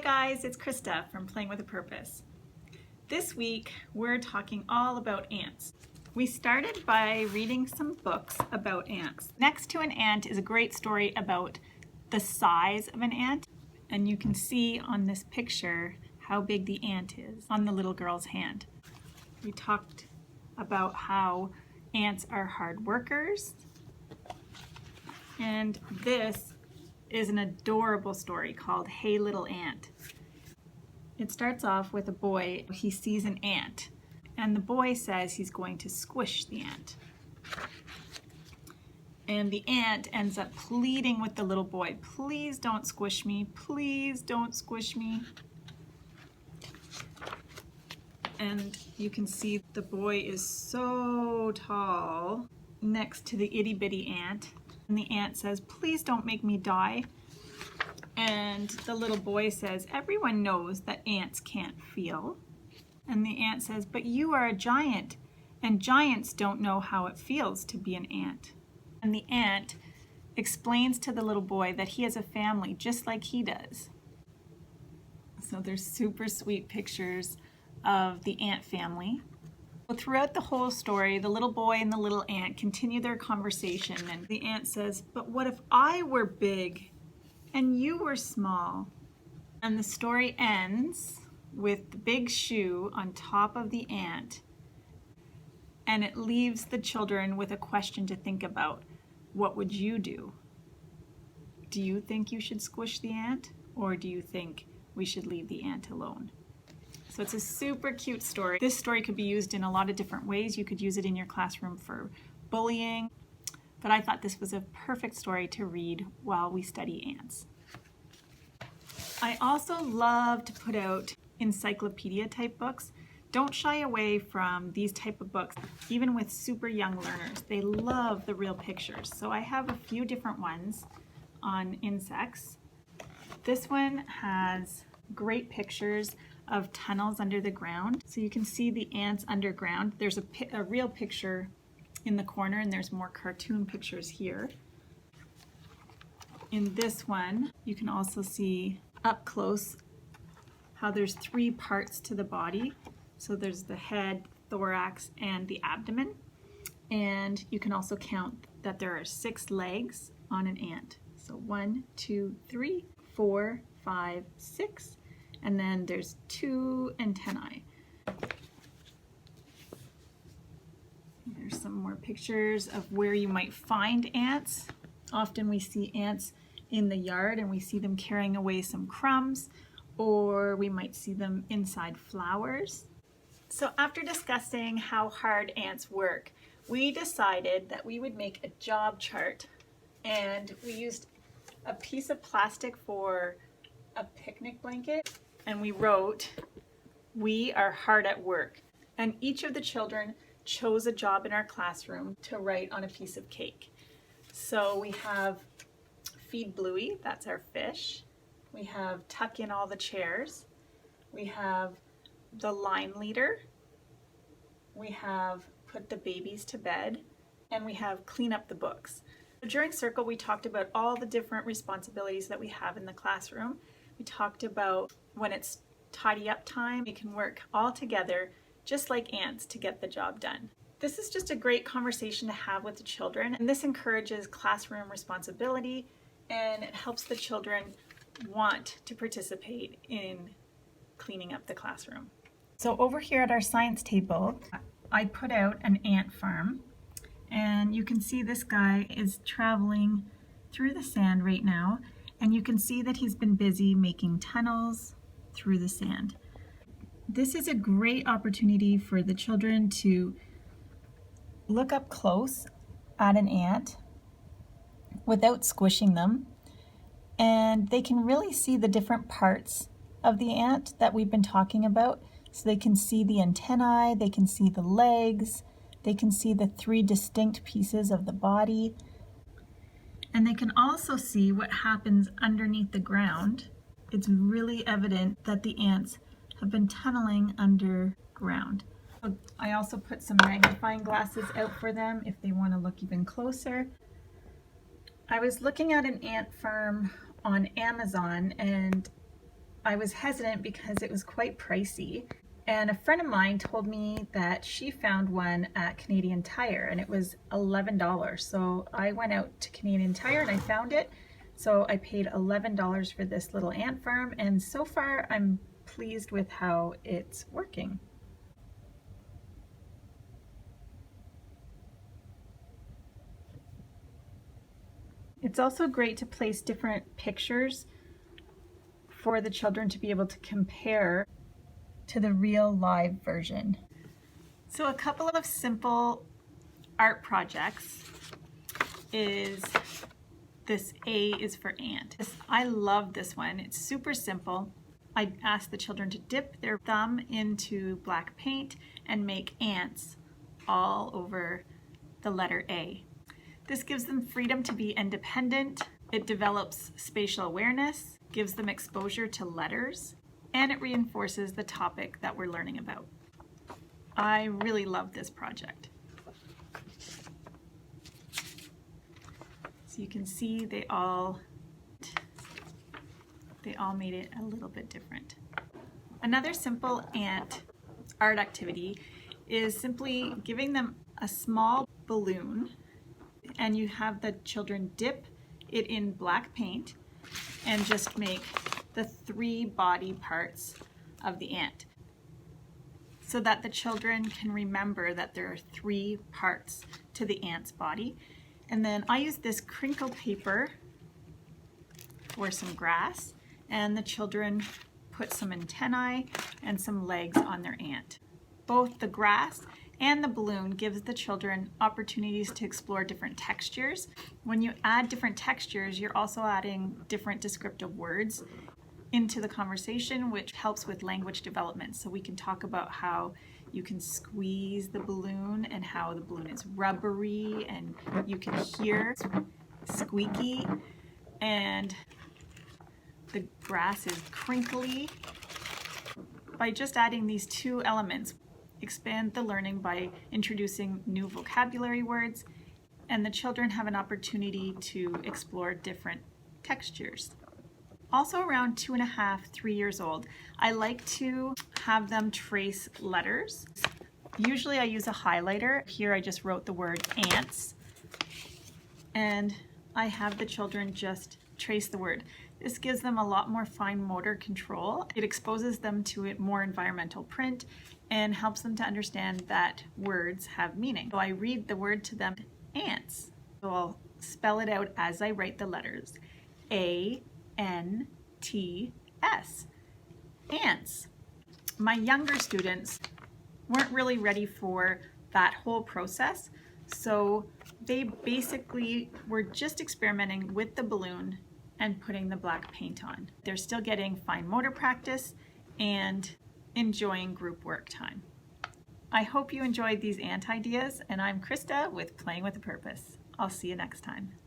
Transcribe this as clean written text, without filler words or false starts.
guys, it's Krista from Playing with a Purpose. This week we're talking all about ants. We started by reading some books about ants. Next to an ant is a great story about the size of an ant, and you can see on this picture how big the ant is on the little girl's hand. We talked about how ants are hard workers, and this is an adorable story called Hey Little Ant. It starts off with a boy. He sees an ant, and the boy says he's going to squish the ant. And the ant ends up pleading with the little boy, please don't squish me, please don't squish me. And you can see the boy is so tall next to the itty bitty ant. And the ant says, please don't make me die. And the little boy says, everyone knows that ants can't feel. And the ant says, but you are a giant, and giants don't know how it feels to be an ant. And the ant explains to the little boy that he has a family just like he does. So there's super sweet pictures of the ant family. Well, throughout the whole story, the little boy and the little ant continue their conversation, and the ant says, but what if I were big and you were small? And the story ends with the big shoe on top of the ant, and it leaves the children with a question to think about. What would you do? Do you think you should squish the ant, or do you think we should leave the ant alone? So it's a super cute story. This story could be used in a lot of different ways. You could use it in your classroom for bullying, but I thought this was a perfect story to read while we study ants. I also love to put out encyclopedia type books. Don't shy away from these type of books, even with super young learners. They love the real pictures. So I have a few different ones on insects. This one has great pictures of tunnels under the ground. So you can see the ants underground. There's a real picture in the corner, and there's more cartoon pictures here. In this one, you can also see up close how there's 3 parts to the body. So there's the head, thorax, and the abdomen. And you can also count that there are 6 legs on an ant. So 1, 2, 3, 4, 5, 6. And then there's 2 antennae. There's some more pictures of where you might find ants. Often we see ants in the yard and we see them carrying away some crumbs, or we might see them inside flowers. So after discussing how hard ants work, we decided that we would make a job chart, and we used a piece of plastic for a picnic blanket, and we wrote, we are hard at work. And each of the children chose a job in our classroom to write on a piece of cake. So we have feed Bluey, that's our fish. We have tuck in all the chairs. We have the line leader. We have put the babies to bed. And we have clean up the books. During Circle, we talked about all the different responsibilities that we have in the classroom. We talked about when it's tidy up time, we can work all together just like ants to get the job done. This is just a great conversation to have with the children, and this encourages classroom responsibility, and it helps the children want to participate in cleaning up the classroom. So over here at our science table, I put out an ant farm, and you can see this guy is traveling through the sand right now. And you can see that he's been busy making tunnels through the sand. This is a great opportunity for the children to look up close at an ant without squishing them. And they can really see the different parts of the ant that we've been talking about. So they can see the antennae, they can see the legs, they can see the 3 distinct pieces of the body. And they can also see what happens underneath the ground. It's really evident that the ants have been tunneling underground. I also put some magnifying glasses out for them if they want to look even closer. I was looking at an ant farm on Amazon, and I was hesitant because it was quite pricey. And a friend of mine told me that she found one at Canadian Tire and it was $11. So I went out to Canadian Tire and I found it. So I paid $11 for this little ant farm, and so far I'm pleased with how it's working. It's also great to place different pictures for the children to be able to compare to the real live version. So a couple of simple art projects is this A is for ant. I love this one. It's super simple. I asked the children to dip their thumb into black paint and make ants all over the letter A. This gives them freedom to be independent. It develops spatial awareness, gives them exposure to letters, and it reinforces the topic that we're learning about. I really love this project. So you can see they all made it a little bit different. Another simple ant art activity is simply giving them a small balloon, and you have the children dip it in black paint and just make the 3 body parts of the ant, so that the children can remember that there are 3 parts to the ant's body. And then I use this crinkle paper for some grass, and the children put some antennae and some legs on their ant. Both the grass and the balloon gives the children opportunities to explore different textures. When you add different textures, you're also adding different descriptive words into the conversation, which helps with language development. So we can talk about how you can squeeze the balloon and how the balloon is rubbery and you can hear squeaky, and the grass is crinkly. By just adding these 2 elements, expand the learning by introducing new vocabulary words, and the children have an opportunity to explore different textures. Also around 2.5, 3 years old, I like to have them trace letters. Usually I use a highlighter. Here I just wrote the word ants, and I have the children just trace the word. This gives them a lot more fine motor control. It exposes them to a more environmental print and helps them to understand that words have meaning. So I read the word to them, ants. So I'll spell it out as I write the letters. A-N-T-S, ants. My younger students weren't really ready for that whole process, so they basically were just experimenting with the balloon and putting the black paint on. They're still getting fine motor practice and enjoying group work time. I hope you enjoyed these ant ideas, and I'm Krista with Playing with a Purpose. I'll see you next time.